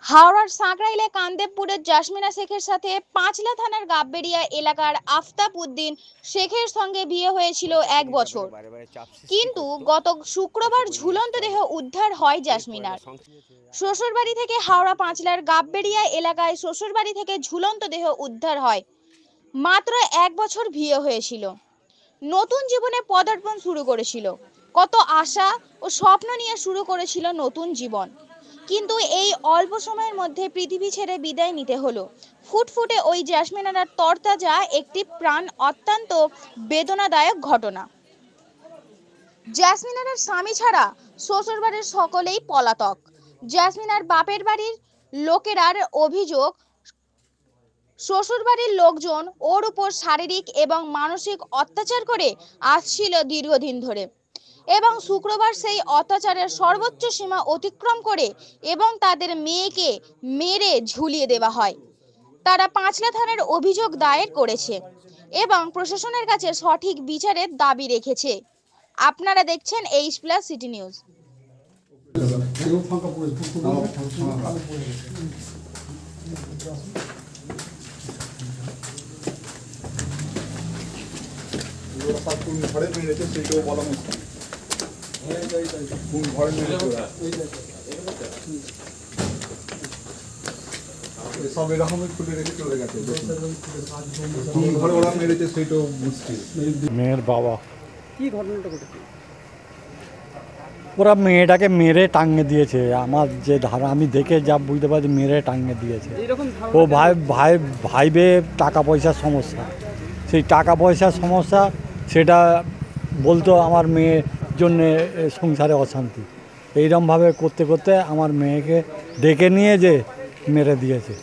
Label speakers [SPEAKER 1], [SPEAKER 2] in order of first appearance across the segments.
[SPEAKER 1] হাওড়ার সাঁকরাইলে কান্দেবপুরের জাসমিনা শেখের সাথে পাঁচলা থানার গাববেড়িয়া এলাকার আফতাব উদ্দিন শেখের সঙ্গে বিয়ে হয়েছিল 1 বছর, কিন্তু গত শুক্রবার ঝুলন্ত দেহ উদ্ধার হয় জাসমিনার। শ্বশুরবাড়ি থেকে হাওড়া পাঁচলার গাববেড়িয়া এলাকায় শ্বশুরবাড়ি থেকে ঝুলন্ত দেহ উদ্ধার হয়। মাত্র 1 বছর বিয়ে হয়েছিল, নতুন জীবনে পদার্পণ শুরু করেছিল, কত আশা ও স্বপ্ন নিয়ে শুরু করেছিল নতুন জীবন। কিন্তু এই অল্প সময়ের মধ্যে পৃথিবী ছেড়ে বিদায় নিতে হলো। ফুটফুটে ওই জাসমিনার তরতাজা একটি প্রাণ অত্যন্ত বেদনাদায়ক ঘটনা। জাসমিনার স্বামী ছাড়া শ্বশুরবাড়ির সকলেই পলাতক। জাসমিনার বাপের বাড়ির লোকেরার অভিযোগ, শ্বশুরবাড়ির লোকজন ওর উপর শারীরিক এবং মানসিক অত্যাচার করে আসছিল দীর্ঘদিন ধরে, এবং শুক্রবার সেই অত্যাচারের সর্বোচ্চ সীমা অতিক্রম করে এবং তাদের মেয়েকে মেরে ঝুলিয়ে দেওয়া হয়। তারা পাঁচলা থানার অভিযোগ দায়ের করেছে এবং প্রশাসনের কাছে সঠিক বিচারের দাবি রেখেছে। আপনারা দেখছেন H+ সিটি নিউজ।
[SPEAKER 2] ঘরে মেরেছে সেটাও বলা মুশকিল। কোন ঘরে মেরেছে সব এরকমই খুলে রেখে চলে গেছে। কোন ঘরে ওরা মেরেছে সেটাও মুশকিল।
[SPEAKER 3] মেয়ের বাবা
[SPEAKER 4] কি ঘটনাটা ঘটেছে?
[SPEAKER 3] ওরা মেয়েটাকে মেরে টাঙিয়ে দিয়েছে। আমার যে ধারা আমি দেখে যা বুঝতে পারছি, মেরে টাঙিয়ে দিয়েছে। ও ভাইবে টাকা পয়সার সমস্যা, সেই টাকা পয়সার সমস্যা সেটা বলতো আমার মেয়ের জন্যে সংসারে অশান্তি। এইরকমভাবে করতে করতে আমার মেয়েকে ডেকে নিয়ে যে মেরে দিয়েছে।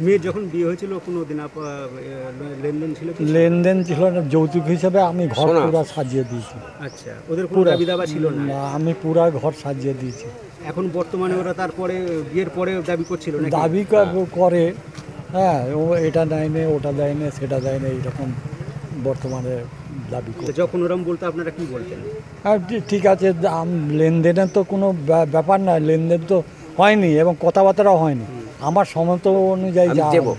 [SPEAKER 4] মেয়ের যখন বিয়ে হয়েছিল কোনো দিন লেনদেন ছিল?
[SPEAKER 3] লেনদেন ছিল না, যৌতুক হিসেবে আমি ঘর পুরো সাজিয়ে দিয়েছি।
[SPEAKER 4] আচ্ছা, ওদের কোনো দাবি দাবা ছিল না?
[SPEAKER 3] আমি পুরো ঘর সাজিয়ে দিয়েছি।
[SPEAKER 4] এখন বর্তমানে ওরা তারপরে বিয়ের পরে দাবি করছিল না?
[SPEAKER 3] দাবি করে, হ্যাঁ, ও এটা দেয় না, ওটা দেয় না, সেটা দেয় না, এইরকম বর্তমানে দাবি করে।
[SPEAKER 4] যখন ওরম বলতো আপনারা কি বলতেন?
[SPEAKER 3] হ্যাঁ ঠিক আছে, লেনদেনের তো কোনো ব্যাপার না, লেনদেন তো হয়নি এবং কথাবার্তাও হয়নি। আমার সমত অনুযায়ী যা দেবো।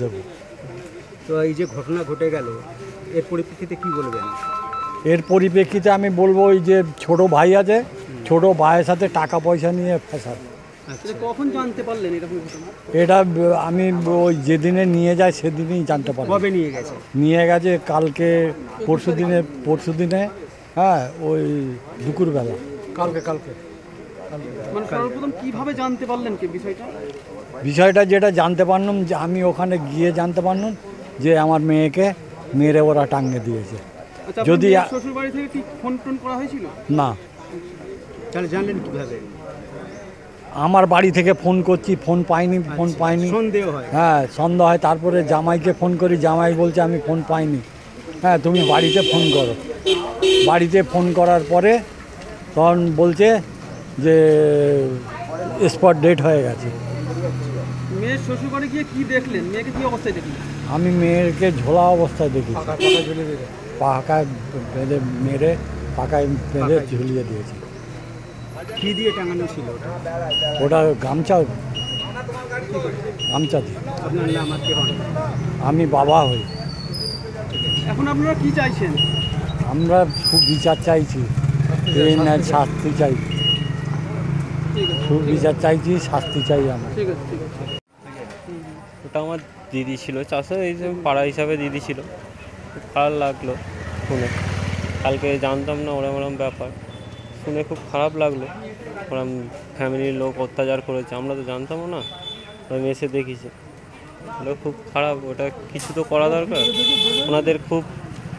[SPEAKER 4] তো এই যে ঘটনা ঘটে গেল, এর পরিপ্রেক্ষিতে কি বলবেন?
[SPEAKER 3] এর পরিপ্রেক্ষিতে আমি বলবো, ওই যে ছোট ভাই আছে, ছোট ভাইয়ের সাথে টাকা পয়সা নিয়ে ফেসাদ।
[SPEAKER 4] আচ্ছা, কখন জানতে পারলেন এরকম ঘটনা?
[SPEAKER 3] এটা আমি ওই যেদিনে নিয়ে যায় সেদিনই জানতে পারলাম।
[SPEAKER 4] কবে নিয়ে গেছে?
[SPEAKER 3] নিয়ে গেছে কালকে, পরশু দিনে, হ্যাঁ, ওই দুপুরবেলা। কালকে
[SPEAKER 4] মানে সর্বপ্রথম কিভাবে জানতে পারলেন কি
[SPEAKER 3] বিষয়টা যেটা জানতে পারলাম, যে আমি ওখানে গিয়ে জানতে পারলাম যে আমার মেয়েকে মেরে ওরা টাঙিয়ে দিয়েছে। যদি
[SPEAKER 4] শ্বশুরবাড়ি থেকে কি ফোন টোন করা হয়েছিল?
[SPEAKER 3] না।
[SPEAKER 4] তাহলে জানলেন কিভাবে?
[SPEAKER 3] আমার বাড়ি থেকে ফোন করছি, ফোন পাইনি।
[SPEAKER 4] সন্দেহ হয়?
[SPEAKER 3] হ্যাঁ, সন্দেহ হয়। তারপরে জামাইকে ফোন করি, জামাই বলছে আমি ফোন পাইনি। হ্যাঁ, তুমি বাড়িতে ফোন করো। বাড়িতে ফোন করার পরে তখন বলছে যে স্পট ডেট হয়ে গেছে।
[SPEAKER 4] মেয়ের শ্বশুরবাড়ি গিয়ে কি দেখলেন? মেয়েকে কি অবস্থায় দেখলেন?
[SPEAKER 3] আমি মেয়েকে ঝোলা অবস্থায় দেখি, পাকায় বেঁধে মেরে পাকায় বেঁধে ঝুলিয়ে দিয়েছি।
[SPEAKER 4] কি দিয়ে টাঙানো ছিল
[SPEAKER 3] ওটা? গামছা দিয়ে।
[SPEAKER 4] আপনার নাম আর কে হন?
[SPEAKER 3] আমি বাবা হই।
[SPEAKER 4] এখন আপনারা কি চাইছেন?
[SPEAKER 3] আমরা খুব বিচার চাইছি, শাস্তি চাই, সুবিচার চাইছি, শাস্তি চাই আমরা।
[SPEAKER 5] ওটা আমার দিদি ছিল, চাষে এই পাড়া হিসাবে দিদি ছিল। খুব খারাপ লাগলো শুনে, কালকে জানতাম না ওরম ব্যাপার, শুনে খুব খারাপ লাগলো। ওরম ফ্যামিলির লোক অত্যাচার করেছে, আমরা তো জানতামও না, আমি এসে দেখিছি। ওটা খুব খারাপ, ওটা কিছু তো করা দরকার, ওনাদের খুব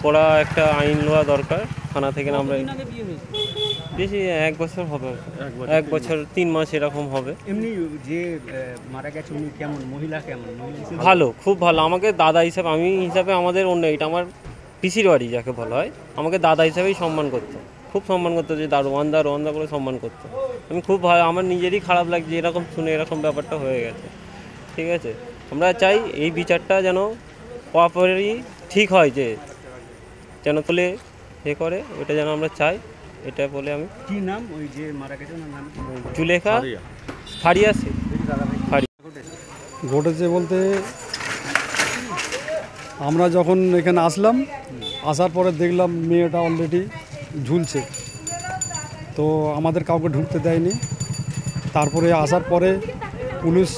[SPEAKER 5] কড়া একটা আইন লওয়া দরকার থানা থেকে। আমরা বেশি 1 বছর হবে, 1 বছর 3 মাস এরকম হবে।
[SPEAKER 4] এমনি যে মারা গেছে উনি কেমন? মহিলা কেমন?
[SPEAKER 5] ভালো, খুব ভালো। আমাকে দাদা হিসাবে, আমি হিসাবে আমাদের অন্য, এটা আমার পিসির বাড়ি যাকে বলা হয়, আমাকে দাদা হিসাবেই সম্মান করতো, খুব সম্মান করতো, যে দারোয়ানদা করে সম্মান করতো। আমি খুব ভালো, আমার নিজেরই খারাপ লাগছে এরকম শুনে, এরকম ব্যাপারটা হয়ে গেছে। ঠিক আছে, আমরা চাই এই বিচারটা যেন প্রপারলি ঠিক হয়, যে যেন তোলে এ করে, ওটা যেন আমরা চাই, এটা বলে। আমি
[SPEAKER 4] কি নাম ওই যে মারা গেছে? ওনার নাম
[SPEAKER 5] জুলেখা ফারিয়া শেখ।
[SPEAKER 6] ঘটেছে বলতে আমরা যখন এখানে আসলাম, আসার পরে দেখলাম মেয়েটা অলরেডি ঝুলছে, তো আমাদের কাউকে ঢুকতে দেয়নি। তারপরে আসার পরে পুলিশ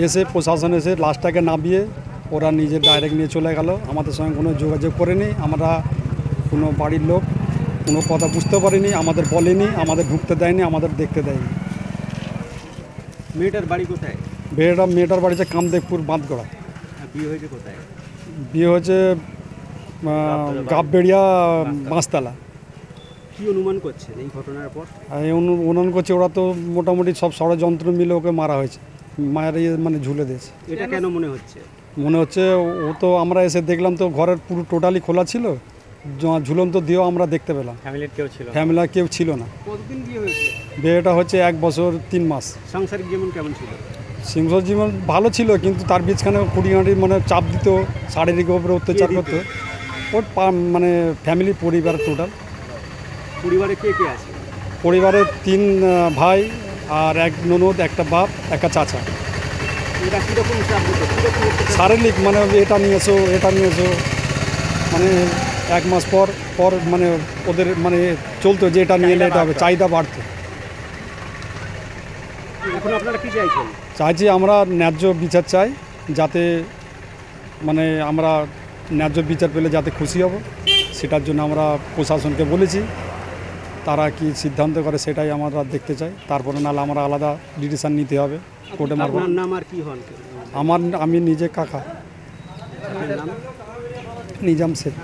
[SPEAKER 6] এসে, প্রশাসন এসে লাশটাকে নামিয়ে ওরা নিজে ডাইরেক্ট নিয়ে চলে গেল, আমাদের সঙ্গে কোনো যোগাযোগ করেনি। আমরা কোনো বাড়ির লোক কোনো কথা বুঝতে পারিনি, আমাদের বলেনি, আমাদের ঢুকতে দেয়নি, আমাদের দেখতে দেয়নি।
[SPEAKER 4] মেয়েটার বাড়ি কোথায়?
[SPEAKER 6] মেয়েটার বাড়ি হচ্ছে কামদেবপুর বাঁধগড়া।
[SPEAKER 4] আর বিয়ে হয়েছে কোথায়?
[SPEAKER 6] বিয়ে হচ্ছে গাববেড়িয়া বাঁশতলা।
[SPEAKER 4] কি অনুমান করছেন এই ঘটনার পর?
[SPEAKER 6] অনুমান করছে ওরা তো মোটামুটি সব ষড়যন্ত্র মিলে ওকে মারা হয়েছে, মায়ের মানে ঝুলে দিয়েছে।
[SPEAKER 4] এটা কেন মনে হচ্ছে?
[SPEAKER 6] মনে হচ্ছে ও তো, আমরা এসে দেখলাম তো ঘরের পুরো টোটালি খোলা ছিল, ঝুলন্ত দিয়েও আমরা দেখতে পেলাম। ফ্যামিলির কেউ ছিল না।
[SPEAKER 4] কতদিন বিয়ে হয়েছে?
[SPEAKER 6] বিয়েটা হচ্ছে 1 বছর 3 মাস।
[SPEAKER 4] সাংসারিক জীবন কেমন ছিল?
[SPEAKER 6] সিংহ জীবন ভালো ছিল, কিন্তু তার বীজখানে খুঁটিনাটি মানে চাপ দিত, শারীরিক উপরে অত্যাচার করতো। ওর মানে ফ্যামিলি, পরিবার টোটাল।
[SPEAKER 4] পরিবারে কে কে আছে?
[SPEAKER 6] পরিবারে 3 ভাই আর 1 ননদ, একটা বাপ, একটা চাচা।
[SPEAKER 4] এটা কীরকম চাপ দিত?
[SPEAKER 6] শারীরিক মানে এটা নিয়ে এসো, এটা নিয়ে এসো, মানে 1 মাস পর পর মানে ওদের মানে চলতো যে এটা নিয়ে এলে এটা হবে, চাহিদা বাড়তো।
[SPEAKER 4] এখন আপনারা কি চাইছেন?
[SPEAKER 6] চাইছি আমরা ন্যায্য বিচার চাই, যাতে মানে আমরা ন্যায্য বিচার পেলে যাতে খুশি হব, সেটার জন্য আমরা প্রশাসনকে বলেছি। তারা কি সিদ্ধান্ত করে সেটাই আমরা দেখতে চাই, তারপরে নাহলে আমরা আলাদা ডিসিশন নিতে হবে, কোর্টে মারব।
[SPEAKER 4] আপনার নাম আর কি হন?
[SPEAKER 6] আমি নিজে কাকা,
[SPEAKER 4] আপনার নাম?
[SPEAKER 6] নিজাম শেখ।